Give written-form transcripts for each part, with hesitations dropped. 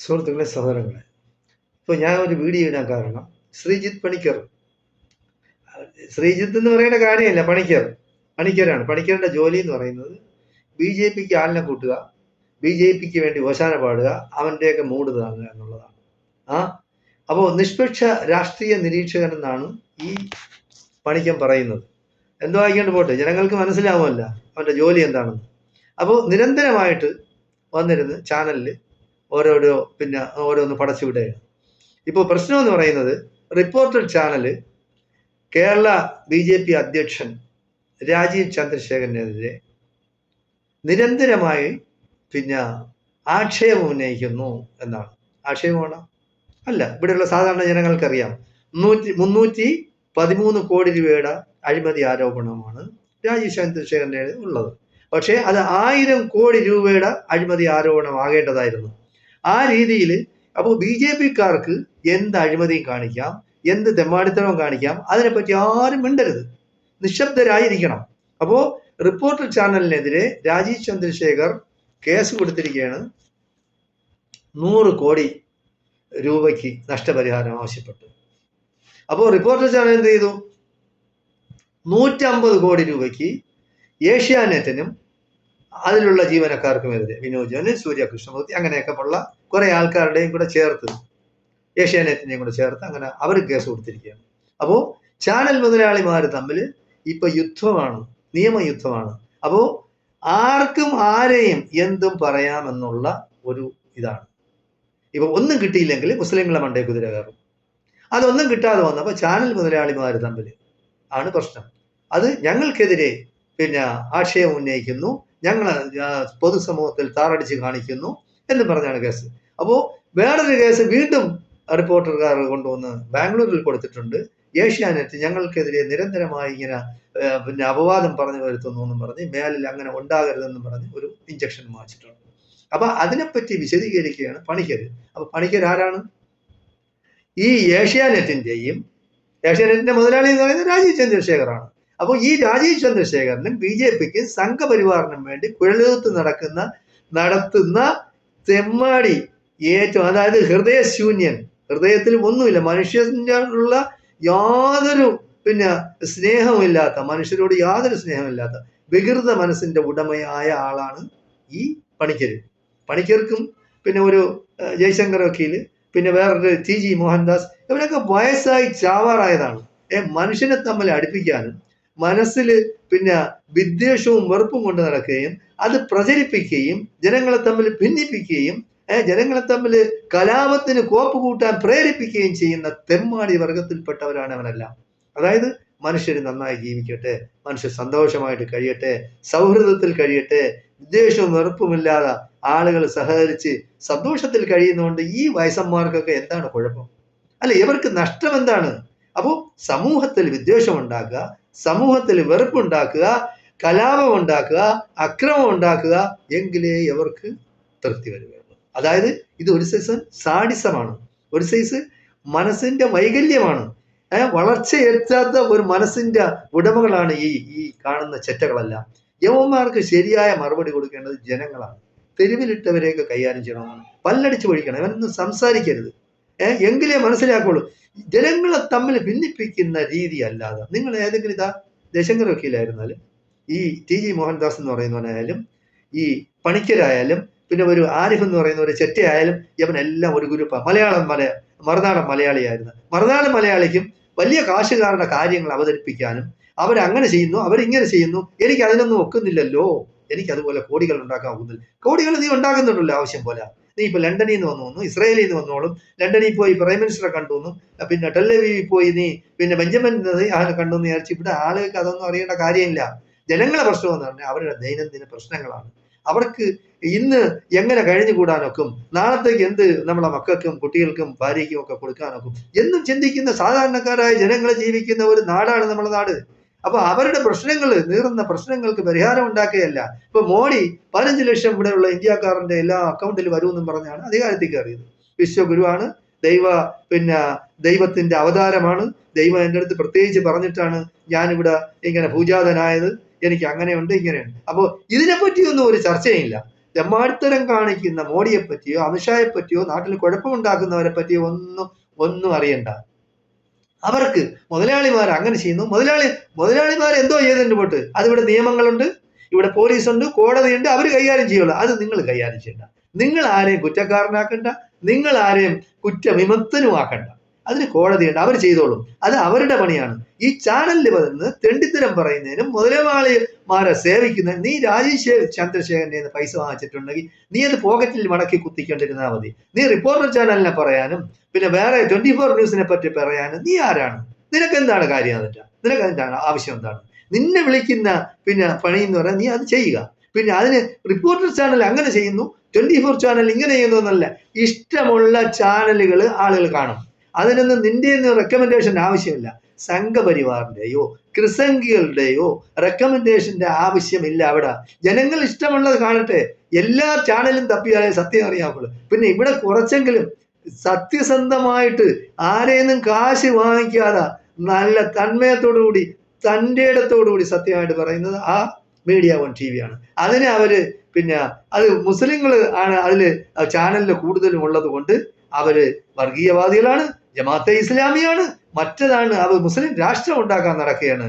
സുഹൃത്തുക്കളെ, സഹോദരങ്ങളെ, ഇപ്പോൾ ഞാൻ ഒരു വീഡിയോ ഇടാൻ കാരണം ശ്രീജിത്ത് പണിക്കർ. ശ്രീജിത്ത് എന്ന് പറയുന്ന കാര്യമല്ല, പണിക്കരാണ്. പണിക്കരുടെ ജോലി എന്ന് പറയുന്നത് BJPക്ക് ആളിനെ കൂട്ടുക, BJPക്ക് വേണ്ടി ഓശാന പാടുക, അവൻ്റെയൊക്കെ മൂട് താങ്ങുക എന്നുള്ളതാണ്. അപ്പോൾ നിഷ്പക്ഷ രാഷ്ട്രീയ നിരീക്ഷകൻ എന്നാണ് ഈ പണിക്കൻ പറയുന്നത്. എന്തോ ആയിക്കൊണ്ട് പോട്ടെ, ജനങ്ങൾക്ക് മനസ്സിലാവുമല്ല അവൻ്റെ ജോലി എന്താണെന്ന്. അപ്പോൾ നിരന്തരമായിട്ട് വന്നിരുന്ന് ചാനലിൽ ഓരോന്ന് പടച്ചു വിടുകയാണ്. ഇപ്പോൾ പ്രശ്നം എന്ന് പറയുന്നത്, റിപ്പോർട്ടർ ചാനല് കേരള BJP അധ്യക്ഷൻ രാജീവ് ചന്ദ്രശേഖരനെതിരെ നിരന്തരമായി ആക്ഷേപം ഉന്നയിക്കുന്നു എന്നാണ്. ആക്ഷേപമാണ് അല്ല, ഇവിടെയുള്ള സാധാരണ ജനങ്ങൾക്കറിയാം. 313 കോടി രൂപയുടെ അഴിമതി ആരോപണമാണ് രാജീവ് ചന്ദ്രശേഖരൻ്റെ ഉള്ളത്. പക്ഷേ അത് 1000 കോടി രൂപയുടെ അഴിമതി ആരോപണം ആകേണ്ടതായിരുന്നു. ആ രീതിയിൽ അപ്പോൾ BJPക്കാർക്ക് എന്ത് അഴിമതിയും കാണിക്കാം, എന്ത് തെമ്മാടിത്തരവും കാണിക്കാം. അതിനെപ്പറ്റി ആരും മിണ്ടരുത്, നിശബ്ദരായിരിക്കണം. അപ്പോൾ റിപ്പോർട്ടർ ചാനലിനെതിരെ രാജീവ് ചന്ദ്രശേഖർ കേസ് കൊടുത്തിരിക്കുകയാണ്. 100 കോടി രൂപയ്ക്ക് നഷ്ടപരിഹാരം ആവശ്യപ്പെട്ടു. അപ്പോൾ റിപ്പോർട്ടർ ചാനൽ എന്ത് ചെയ്തു? 150 കോടി രൂപയ്ക്ക് ഏഷ്യാനെറ്റിനും അതിലുള്ള ജീവനക്കാർക്കുമെതിരെ, വിനോജന്, സൂര്യകൃഷ്ണമൂർത്തി, അങ്ങനെയൊക്കെ ഉള്ള കുറെ ആൾക്കാരുടെയും കൂടെ ചേർത്ത്, ഏഷ്യാനെറ്റിനെയും കൂടെ ചേർത്ത് അങ്ങനെ അവർ കേസ് കൊടുത്തിരിക്കുകയാണ്. അപ്പോൾ ചാനൽ മുതലാളിമാർ തമ്മിൽ ഇപ്പൊ യുദ്ധമാണ്, നിയമയുദ്ധമാണ്. അപ്പോൾ ആർക്കും ആരെയും എന്തും പറയാമെന്നുള്ള ഒരു ഇതാണ്. ഇപ്പൊ ഒന്നും കിട്ടിയില്ലെങ്കിൽ മുസ്ലിങ്ങളെ മണ്ടേ കുതിര കയറും. അതൊന്നും കിട്ടാതെ വന്നപ്പോൾ ചാനൽ മുതലാളിമാർ തമ്മിൽ ആണ് പ്രശ്നം. അത് ഞങ്ങൾക്കെതിരെ ആശയം ഉന്നയിക്കുന്നു, ഞങ്ങൾ പൊതുസമൂഹത്തിൽ താറടിച്ച് കാണിക്കുന്നു എന്ന് പറഞ്ഞാണ് കേസ്. അപ്പോൾ വേറൊരു കേസ് വീണ്ടും റിപ്പോർട്ടർകാർ കൊണ്ടുവന്ന് ബാംഗ്ലൂരിൽ കൊടുത്തിട്ടുണ്ട്. ഏഷ്യാനെറ്റ് ഞങ്ങൾക്കെതിരെ നിരന്തരമായി ഇങ്ങനെ അപവാദം പറഞ്ഞു വരുത്തുന്നു എന്നും പറഞ്ഞ് മേലിൽ അങ്ങനെ ഉണ്ടാകരുതെന്നും പറഞ്ഞ് ഒരു ഇഞ്ചക്ഷൻ വാങ്ങിച്ചിട്ടുണ്ട്. അപ്പൊ അതിനെപ്പറ്റി വിശദീകരിക്കുകയാണ് പണിക്കർ. അപ്പൊ പണിക്കർ ആരാണ്? ഈ ഏഷ്യാനെറ്റിന്റെ മുതലാളി എന്ന് പറയുന്നത് രാജീവ് ചന്ദ്രശേഖറാണ്. അപ്പോൾ ഈ രാജീവ് ചന്ദ്രശേഖരനും BJPക്ക് സംഘപരിവാറിനും വേണ്ടി കുഴലൂത്ത് നടത്തുന്ന തെമ്മാടി ഏറ്റവും, അതായത് ഹൃദയശൂന്യൻ, ഹൃദയത്തിൽ ഒന്നുമില്ല, മനുഷ്യനുള്ള യാതൊരു സ്നേഹമില്ലാത്ത, മനുഷ്യരോട് യാതൊരു സ്നേഹമില്ലാത്ത വികൃത മനസ്സിന്റെ ഉടമയായ ആളാണ് ഈ പണിക്കർ. പണിക്കർക്കും ഒരു ജയശങ്കർ വക്കീല്, വേറൊരു TG മോഹൻദാസ്, ഇവരൊക്കെ വയസ്സായി ചാവാറായതാണ്. മനുഷ്യനെ തമ്മിൽ അടുപ്പിക്കാനും മനസ്സിൽ വിദ്വേഷവും വെറുപ്പും കൊണ്ട് നടക്കുകയും അത് പ്രചരിപ്പിക്കുകയും ജനങ്ങളെ തമ്മിൽ ഭിന്നിപ്പിക്കുകയും ജനങ്ങളെ തമ്മിൽ കലാപത്തിന് കോപ്പ് കൂട്ടാൻ പ്രേരിപ്പിക്കുകയും ചെയ്യുന്ന തെമ്മാടി വർഗത്തിൽപ്പെട്ടവരാണ് അവരെല്ലാം. അതായത് മനുഷ്യർ നന്നായി ജീവിക്കട്ടെ, മനുഷ്യർ സന്തോഷമായിട്ട് കഴിയട്ടെ, സൗഹൃദത്തിൽ കഴിയട്ടെ, വിദ്വേഷവും വെറുപ്പുമില്ലാതെ ആളുകൾ സഹകരിച്ച് സന്തോഷത്തിൽ കഴിയുന്നതുകൊണ്ട് ഈ വയസ്സന്മാർക്കൊക്കെ എന്താണ് കുഴപ്പം? അല്ല, ഇവർക്ക് നഷ്ടം എന്താണ്? അപ്പോൾ സമൂഹത്തിൽ വിദ്വേഷം ഉണ്ടാക്കുക, സമൂഹത്തിൽ വെറുപ്പുണ്ടാക്കുക, കലാപം ഉണ്ടാക്കുക, അക്രമം ഉണ്ടാക്കുക, എങ്കിലേ ഇവർക്ക് തൃപ്തി വരികയുള്ളൂ. അതായത് ഇത് ഒരു സൈസ് സാഡിസമാണ്, ഒരു സൈസ് മനസ്സിന്റെ വൈകല്യമാണ്. വളർച്ചയെത്താത്ത ഒരു മനസ്സിന്റെ ഉടമകളാണ് ഈ കാണുന്ന ചെറ്റകളെല്ലാം. യവന്മാർക്ക് ശരിയായ മറുപടി കൊടുക്കേണ്ടത് ജനങ്ങളാണ്. തെരുവിലിട്ടവരെയൊക്കെ കൈകാര്യം ചെയ്യണമെന്നാണ്. പല്ലടിച്ച് ഒഴിക്കണം, ഇവനൊന്നും സംസാരിക്കരുത്, എങ്കിലേ മനസ്സിലാക്കുള്ളൂ. ജനങ്ങളെ തമ്മിൽ ഭിന്നിപ്പിക്കുന്ന രീതി അല്ലാതെ നിങ്ങൾ ഏതെങ്കിലും ജയശങ്കർ വക്കീലായിരുന്നാലും ഈ TG മോഹൻദാസ് എന്ന് പറയുന്നവനായാലും ഈ പണിക്കരായാലും ഒരു ആരിഫ് എന്ന് പറയുന്ന ഒരു ചെറ്റയായാലും ഇവനെല്ലാം ഒരു ഗ്രൂപ്പാണ്. മറുനാടൻ മലയാളിയായിരുന്നു. മറുനാടൻ മലയാളിക്കും വലിയ കാശുകാരുടെ കാര്യങ്ങൾ അവതരിപ്പിക്കാനും അവരങ്ങനെ ചെയ്യുന്നു, അവരിങ്ങനെ ചെയ്യുന്നു, എനിക്ക് അതിനൊന്നും ഒക്കുന്നില്ലല്ലോ, എനിക്ക് അതുപോലെ കോടികൾ ഉണ്ടാക്കാൻ ഒക്കുന്നില്ല. കോടികൾ നീ ഉണ്ടാക്കുന്നുണ്ടല്ലോ ആവശ്യം പോലെ. നീ ഇപ്പൊ ലണ്ടനിൽ നിന്ന് വന്നു, ഇസ്രായേലിൽ നിന്ന് വന്നോളും, ലണ്ടനിൽ പോയി പ്രൈം മിനിസ്റ്ററെ കണ്ടുവന്നു, ടെല്ലവീവിൽ പോയി നീ ബെഞ്ചമിൻ കണ്ടുവന്ന് വിചാരിച്ചു. ഇവിടെ ആളുകൾക്ക് അതൊന്നും അറിയേണ്ട കാര്യമില്ല. ജനങ്ങളെ പ്രശ്നം എന്ന് പറഞ്ഞാൽ അവരുടെ ദൈനംദിന പ്രശ്നങ്ങളാണ്. അവർക്ക് ഇന്ന് എങ്ങനെ കഴിഞ്ഞുകൂടാനൊക്കും, നാളത്തേക്ക് എന്ത് നമ്മളെ മക്കൾക്കും കുട്ടികൾക്കും ഭാര്യയ്ക്കും ഒക്കെ കൊടുക്കാനൊക്കും എന്നും ചിന്തിക്കുന്ന സാധാരണക്കാരായ ജനങ്ങൾ ജീവിക്കുന്ന ഒരു നാടാണ് നമ്മുടെ നാട്. അപ്പൊ അവരുടെ പ്രശ്നങ്ങൾ, നീറുന്ന പ്രശ്നങ്ങൾക്ക് പരിഹാരം ഉണ്ടാക്കുകയല്ല. ഇപ്പൊ മോഡി 15 ലക്ഷം ഇവിടെയുള്ള ഇന്ത്യക്കാരന്റെ എല്ലാ അക്കൗണ്ടിൽ വരുമെന്നും പറഞ്ഞാണ് അധികാരത്തിൽ കയറിയത്. വിശ്വഗുരുവാണ്, ദൈവത്തിന്റെ അവതാരമാണ്. ദൈവം എൻ്റെ അടുത്ത് പ്രത്യേകിച്ച് പറഞ്ഞിട്ടാണ് ഞാനിവിടെ ഇങ്ങനെ പൂജാതനായത്, എനിക്ക് അങ്ങനെയുണ്ട് ഇങ്ങനെയുണ്ട്. അപ്പോൾ ഇതിനെപ്പറ്റിയൊന്നും ഒരു ചർച്ചയില്ല. തെമ്മാടിത്തരം കാണിക്കുന്ന മോഡിയെ പറ്റിയോ അമിത്ഷായെ പറ്റിയോ നാട്ടിൽ കുഴപ്പമുണ്ടാക്കുന്നവരെ പറ്റിയോ ഒന്നും അറിയണ്ട. അവർക്ക് മുതലാളിമാർ അങ്ങനെ ചെയ്യുന്നു. മുതലാളിമാർ എന്തോ ചെയ്തിട്ടുണ്ട് പോട്ട്, അതിവിടെ നിയമങ്ങളുണ്ട്, ഇവിടെ പോലീസുണ്ട്, കോടതിയുണ്ട്, അവർ കൈകാര്യം ചെയ്യുള്ളൂ. അത് നിങ്ങൾ കൈകാര്യം ചെയ്യണ്ട. നിങ്ങൾ ആരെയും കുറ്റക്കാരനാക്കണ്ട, നിങ്ങൾ ആരെയും കുറ്റവിമുക്തനുമാക്കണ്ട. അതിന് കോടതിയുണ്ട്, അവർ ചെയ്തോളും. അത് അവരുടെ പണിയാണ്. ഈ ചാനലിൽ വന്ന് തെണ്ടിത്തരം പറയുന്നതിനും മുതലാളിമാരെ സേവിക്കുന്നതിനും നീ രാജീവ് ചന്ദ്രശേഖരന്റെ പൈസ വാങ്ങിച്ചിട്ടുണ്ടെങ്കിൽ നീ അത് പോക്കറ്റിൽ മടക്കി കുത്തിക്കൊണ്ടിരുന്നാൽ മതി. നീ റിപ്പോർട്ടർ ചാനലിനെ പറയാനും പിന്നെ വേറെ 24 ന്യൂസിനെ പറ്റി പറയാനും നീ ആരാണ്? നിനക്ക് എന്താണ് കാര്യം? നിനക്ക് എന്താണ് ആവശ്യം? എന്താണ് നിന്നെ വിളിക്കുന്ന പിന്നെ പണി എന്ന് പറയാൻ? നീ അത് ചെയ്യുക. പിന്നെ അതിന് റിപ്പോർട്ടർ ചാനൽ അങ്ങനെ ചെയ്യുന്നു, 24 ചാനൽ ഇങ്ങനെ ചെയ്യുന്നു എന്നല്ല. ഇഷ്ടമുള്ള ചാനലുകൾ ആളുകൾ കാണും. അതിനൊന്നും നിന്റെ റെക്കമെൻഡേഷൻ ആവശ്യമില്ല. സംഘപരിവാറിന്റെയോ ക്രിസംഗികളുടെയോ റെക്കമെൻഡേഷന്റെ ആവശ്യമില്ല. അവിടെ ജനങ്ങൾ ഇഷ്ടമുള്ളത് കാണട്ടെ. എല്ലാ ചാനലും തപ്പിയാലേ സത്യം അറിയാവുള്ളൂ. പിന്നെ ഇവിടെ കുറച്ചെങ്കിലും സത്യസന്ധമായിട്ട് ആരെയൊന്നും കാശ് വാങ്ങിക്കാതെ നല്ല തന്മയത്തോടുകൂടി തൻ്റെ ഇടത്തോടുകൂടി സത്യമായിട്ട് പറയുന്നത് ആ മീഡിയ 1 TV ആണ്. അതിന് അവര് പിന്നെ അത് മുസ്ലിങ്ങൾ ആണ് അതിൽ ചാനലിൽ കൂടുതലും ഉള്ളത് കൊണ്ട് അവര് വർഗീയവാദികളാണ്, ജമാഅത്തെ ഇസ്ലാമിയാണ്, മറ്റതാണ്, അവർ മുസ്ലിം രാഷ്ട്രം ഉണ്ടാക്കാൻ നടക്കുകയാണ്.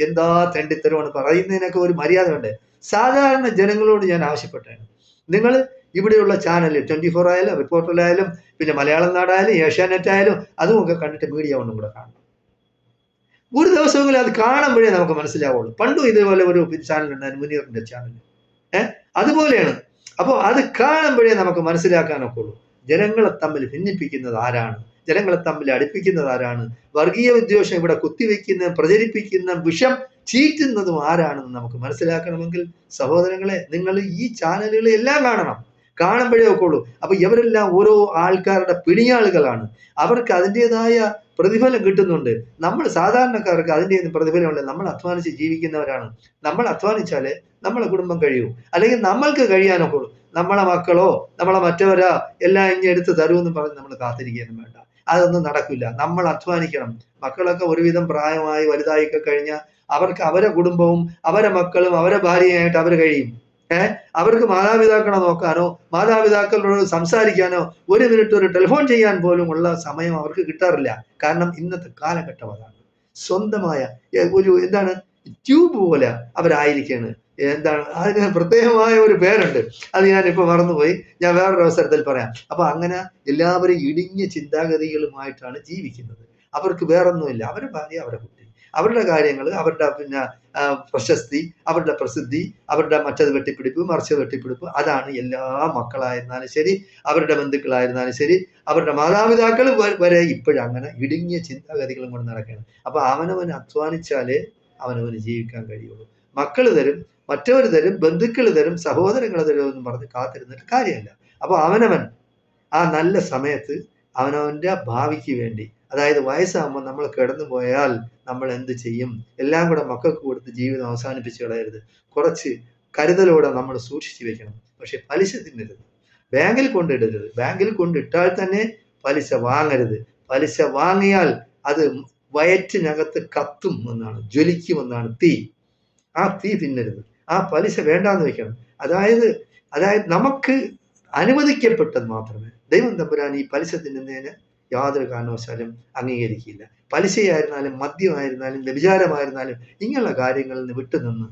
എന്താ തെണ്ടിത്തരമാണ് പറയുന്നതിനൊക്കെ ഒരു മര്യാദ ഉണ്ട്. സാധാരണ ജനങ്ങളോട് ഞാൻ ആവശ്യപ്പെട്ടാണ്, നിങ്ങൾ ഇവിടെയുള്ള ചാനൽ 24 ആയാലും റിപ്പോർട്ടറിലായാലും പിന്നെ മലയാളം നാടായാലും ഏഷ്യാനെറ്റ് ആയാലും അതുമൊക്കെ കണ്ടിട്ട് മീഡിയ 1 കൂടെ കാണണം. ഒരു ദിവസമെങ്കിലും അത് കാണുമ്പോഴേ നമുക്ക് മനസ്സിലാവുള്ളൂ. പണ്ടും ഇതേപോലെ ഒരു ചാനൽ ഉണ്ടായിരുന്നു, മുനീറിന്റെ ചാനൽ. അതുപോലെയാണ്. അപ്പോൾ അത് കാണുമ്പോഴേ നമുക്ക് മനസ്സിലാക്കാനൊക്കെ ഉള്ളൂ. ജനങ്ങളെ തമ്മിൽ ഭിന്നിപ്പിക്കുന്നത് ആരാണ്? ജനങ്ങളെ തമ്മിൽ അടുപ്പിക്കുന്നത് ആരാണ്? വർഗീയ വിദ്വേഷം ഇവിടെ കുത്തിവെക്കുന്ന പ്രചരിപ്പിക്കുന്ന വിഷം ചീറ്റുന്നതും ആരാണെന്ന് നമുക്ക് മനസ്സിലാക്കണമെങ്കിൽ സഹോദരങ്ങളെ, നിങ്ങൾ ഈ ചാനലുകൾ എല്ലാം കാണണം. കാണുമ്പോഴേ ഒക്കെ ഉള്ളൂ. അപ്പൊ ഇവരെല്ലാം ഓരോ ആൾക്കാരുടെ പിണിയാളുകളാണ്. അവർക്ക് അതിൻ്റെതായ പ്രതിഫലം കിട്ടുന്നുണ്ട്. നമ്മൾ സാധാരണക്കാർക്ക് അതിൻ്റെ പ്രതിഫലമുണ്ട്. നമ്മൾ അധ്വാനിച്ച് ജീവിക്കുന്നവരാണ്. നമ്മൾ അധ്വാനിച്ചാലേ നമ്മളെ കുടുംബം കഴിയൂ. അല്ലെങ്കിൽ നമ്മൾക്ക് കഴിയാനൊക്കെ ഉള്ളൂ. നമ്മളെ മക്കളോ നമ്മളെ മറ്റവരാ എല്ലാം ഇനി എടുത്ത് തരുമെന്ന് പറഞ്ഞ് നമ്മൾ കാത്തിരിക്കാനും വേണ്ട. അതൊന്നും നടക്കില്ല. നമ്മൾ അധ്വാനിക്കണം. മക്കളൊക്കെ ഒരുവിധം പ്രായമായി വലുതായിക്കെ കഴിഞ്ഞാൽ അവർക്ക് അവരെ കുടുംബവും അവരെ മക്കളും അവരെ ഭാര്യയായിട്ട് അവർ കഴിയും. അവർക്ക് മാതാപിതാക്കളെ നോക്കാനോ മാതാപിതാക്കളോട് സംസാരിക്കാനോ ഒരു മിനിറ്റ് ഒരു ടെലിഫോൺ ചെയ്യാൻ പോലും ഉള്ള സമയം അവർക്ക് കിട്ടാറില്ല. കാരണം ഇന്നത്തെ കാലഘട്ടം അതാണ്. സ്വന്തമായ ഒരു എന്താണ് ട്യൂബ് പോലെ അവരായിരിക്കാണ്. എന്താണ് അതിന് പ്രത്യേകമായ ഒരു പേരുണ്ട്, അത് ഞാനിപ്പോ മറന്നുപോയി, ഞാൻ വേറൊരു അവസരത്തിൽ പറയാം. അപ്പൊ അങ്ങനെ എല്ലാവരും ഇടുങ്ങിയ ചിന്താഗതികളുമായിട്ടാണ് ജീവിക്കുന്നത്. അവർക്ക് വേറൊന്നുമില്ല. അവരുടെ ഭാര്യ, അവരുടെ കുട്ടി, അവരുടെ കാര്യങ്ങൾ, അവരുടെ പിന്നെ പ്രശസ്തി, അവരുടെ പ്രസിദ്ധി, അവരുടെ മറ്റത് വെട്ടിപ്പിടിപ്പ് മറിച്ചത് വെട്ടിപ്പിടിപ്പ്, അതാണ് എല്ലാ മക്കളായിരുന്നാലും ശരി, അവരുടെ ബന്ധുക്കളായിരുന്നാലും ശരി, അവരുടെ മാതാപിതാക്കൾ വരെ ഇപ്പോഴങ്ങനെ ഇടുങ്ങിയ ചിന്താഗതികളും കൊണ്ട് നടക്കുകയാണ്. അപ്പൊ അവനവന് അധ്വാനിച്ചാലേ അവനവന് ജീവിക്കാൻ കഴിയുള്ളൂ. മക്കൾ തരും, മറ്റവർ തരും, ബന്ധുക്കൾ തരും, സഹോദരങ്ങൾ തരും എന്ന് പറഞ്ഞ് കാത്തിരുന്നിട്ട് കാര്യമില്ല. അപ്പൊ അവനവൻ ആ നല്ല സമയത്ത് അവനവന്റെ ഭാവിക്ക് വേണ്ടി, അതായത് വയസ്സാകുമ്പോൾ നമ്മൾ കിടന്നു പോയാൽ നമ്മൾ എന്ത് ചെയ്യും? എല്ലാം കൂടെ മക്കൾക്ക് കൊടുത്ത് ജീവിതം അവസാനിപ്പിച്ച് കളയരുത്. കുറച്ച് കരുതലോടെ നമ്മൾ സൂക്ഷിച്ചു വെക്കണം. പക്ഷെ പലിശ തിന്നരുത്, ബാങ്കിൽ കൊണ്ടിടരുത്. ബാങ്കിൽ കൊണ്ടിട്ടാൽ തന്നെ പലിശ വാങ്ങരുത്. പലിശ വാങ്ങിയാൽ അത് വയറ്റിനകത്ത് കത്തും എന്നാണ്, ജ്വലിക്കുമെന്നാണ് തീ. ആ തീ തിന്നരുത്. ആ പലിശ വേണ്ടാന്ന് വെക്കണം. അതായത് നമുക്ക് അനുവദിക്കപ്പെട്ടത് മാത്രമേ. ദൈവം തമ്പുരാൻ ഈ പലിശ തിന്നുന്നതിന് യാതൊരു കാരണവശാലും അംഗീകരിക്കില്ല. പലിശയായിരുന്നാലും മദ്യമായിരുന്നാലും വ്യഭിചാരമായിരുന്നാലും ഇങ്ങനെയുള്ള കാര്യങ്ങളിൽ നിന്ന് വിട്ടുനിന്ന്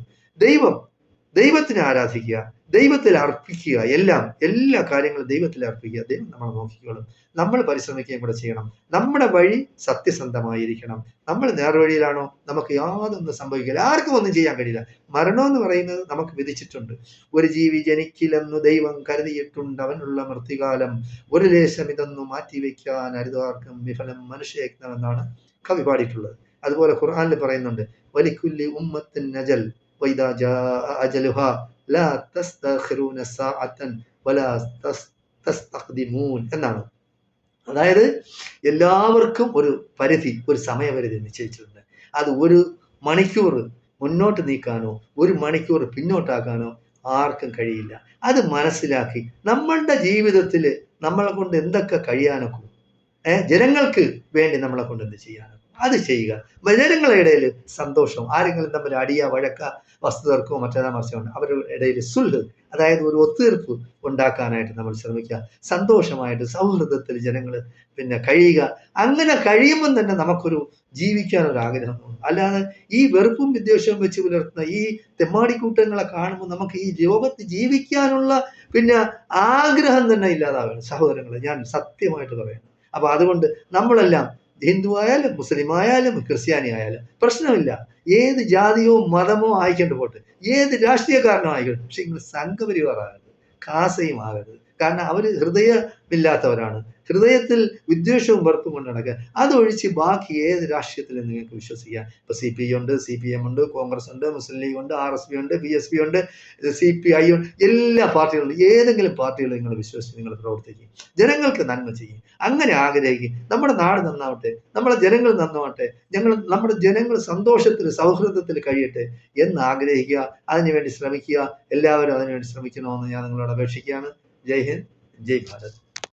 ദൈവത്തിനെ ആരാധിക്കുക, ദൈവത്തിൽ അർപ്പിക്കുക. എല്ലാ കാര്യങ്ങളും ദൈവത്തിൽ അർപ്പിക്കുക. ദൈവം നമ്മളെ നോക്കിക്കോളും. നമ്മൾ പരിശ്രമിക്കുകയും കൂടെ ചെയ്യണം. നമ്മുടെ വഴി സത്യസന്ധമായിരിക്കണം. നമ്മൾ നേർവഴിയിലാണോ നമുക്ക് യാതൊന്നും സംഭവിക്കില്ല. ആർക്കും ഒന്നും ചെയ്യാൻ കഴിയില്ല. മരണം എന്ന് പറയുന്നത് നമുക്ക് വിധിച്ചിട്ടുണ്ട്. ഒരു ജീവി ജനിക്കില്ലെന്നു ദൈവം കരുതിയിട്ടുണ്ട്, അവനുള്ള മൃത്യുകാലം ഒരു ലേശം ഇതൊന്നും മാറ്റിവെക്കാൻ അരുതാർക്കും വിഫലം മനുഷ്യയജ്ഞം എന്നാണ് കവി പാടിയിട്ടുള്ളത്. അതുപോലെ ഖുർആനിൽ പറയുന്നുണ്ട്, വലിക്കുല്ലി ഉമ്മത്തിൻ അജൽ വൈദാ ജാഅ അജലുഹാ ലാ തസ്തഖിറൂന സഅതൻ വലാ തസ്തഖ്ദിമൂൻ എന്നാണ്. അതായത് എല്ലാവർക്കും ഒരു പരിധി, ഒരു സമയപരിധി നിശ്ചയിച്ചിട്ടുണ്ട്. അത് 1 മണിക്കൂർ മുന്നോട്ട് നീക്കാനോ 1 മണിക്കൂർ പിന്നോട്ടാക്കാനോ ആർക്കും കഴിയില്ല. അത് മനസ്സിലാക്കി നമ്മളുടെ ജീവിതത്തിൽ നമ്മളെ കൊണ്ട് എന്തൊക്കെ കഴിയാനൊക്കെ, ജനങ്ങൾക്ക് വേണ്ടി നമ്മളെ കൊണ്ട് എന്ത് ചെയ്യാനൊക്കെ അത് ചെയ്യുക. ജനങ്ങളുടെ ഇടയിൽ സന്തോഷം, ആരെങ്കിലും തമ്മിൽ അടിയ വഴക്ക വസ്തുതർക്കമോ മറ്റേതാ മറിച്ചോ അവരുടെ ഇടയിൽ സുൽഹ്, അതായത് ഒരു ഒത്തുതീർപ്പ് ഉണ്ടാക്കാനായിട്ട് നമ്മൾ ശ്രമിക്കുക. സന്തോഷമായിട്ട് സൗഹൃദത്തിൽ ജനങ്ങൾ കഴിയുക. അങ്ങനെ കഴിയുമ്പം തന്നെ നമുക്കൊരു ജീവിക്കാനൊരു ആഗ്രഹം തോന്നും. അല്ലാതെ ഈ വെറുപ്പും വിദ്വേഷവും വെച്ച് പുലർത്തുന്ന ഈ തെമ്മാടിക്കൂട്ടങ്ങളെ കാണുമ്പോൾ നമുക്ക് ഈ ലോകത്ത് ജീവിക്കാനുള്ള ആഗ്രഹം തന്നെ ഇല്ലാതാവുകയാണ് സഹോദരങ്ങളെ, ഞാൻ സത്യമായിട്ട് പറയുന്നു. അപ്പൊ അതുകൊണ്ട് നമ്മളെല്ലാം ഹിന്ദു ആയാലും മുസ്ലിം ആയാലും ക്രിസ്ത്യാനി ആയാലും പ്രശ്നമില്ല, ഏത് ജാതിയോ മതമോ ആയിക്കൊണ്ട് പോട്ടെ, ഏത് രാഷ്ട്രീയക്കാരനോ ആയിക്കോട്ടെ, പക്ഷെ നിങ്ങൾ സംഘപരിവാറാകരുത്, കാസയും ആകരുത്. കാരണം അവർ ഹൃദയമില്ലാത്തവരാണ്, ഹൃദയത്തിൽ വിദ്വേഷവും വെറുപ്പും കൊണ്ട് നടക്കുക. അതൊഴിച്ച് ബാക്കി ഏത് രാഷ്ട്രീയത്തിലും നിങ്ങൾക്ക് വിശ്വസിക്കാം. ഇപ്പൊ CPI ഉണ്ട്, CPM ഉണ്ട്, കോൺഗ്രസ് ഉണ്ട്, മുസ്ലിം ലീഗ് ഉണ്ട്, RSP ഉണ്ട്, BSP ഉണ്ട്, CPI ഉണ്ട്, എല്ലാ പാർട്ടികളും, ഏതെങ്കിലും പാർട്ടികൾ നിങ്ങൾ വിശ്വസിച്ച് നിങ്ങൾ പ്രവർത്തിക്കും, ജനങ്ങൾക്ക് നന്മ ചെയ്യും. അങ്ങനെ ആഗ്രഹിക്കും. നമ്മുടെ നാട് നന്നാവട്ടെ, നമ്മുടെ ജനങ്ങൾ നന്നാവട്ടെ, നമ്മുടെ ജനങ്ങൾ സന്തോഷത്തിൽ സൗഹൃദത്തിൽ കഴിയട്ടെ എന്ന് ആഗ്രഹിക്കുക, അതിനുവേണ്ടി ശ്രമിക്കുക. എല്ലാവരും അതിനുവേണ്ടി ശ്രമിക്കണമെന്ന് ഞാൻ നിങ്ങളോട് അപേക്ഷിക്കുകയാണ്. ജയ് ഹിന്ദ്, ജയ് ഭാരത്.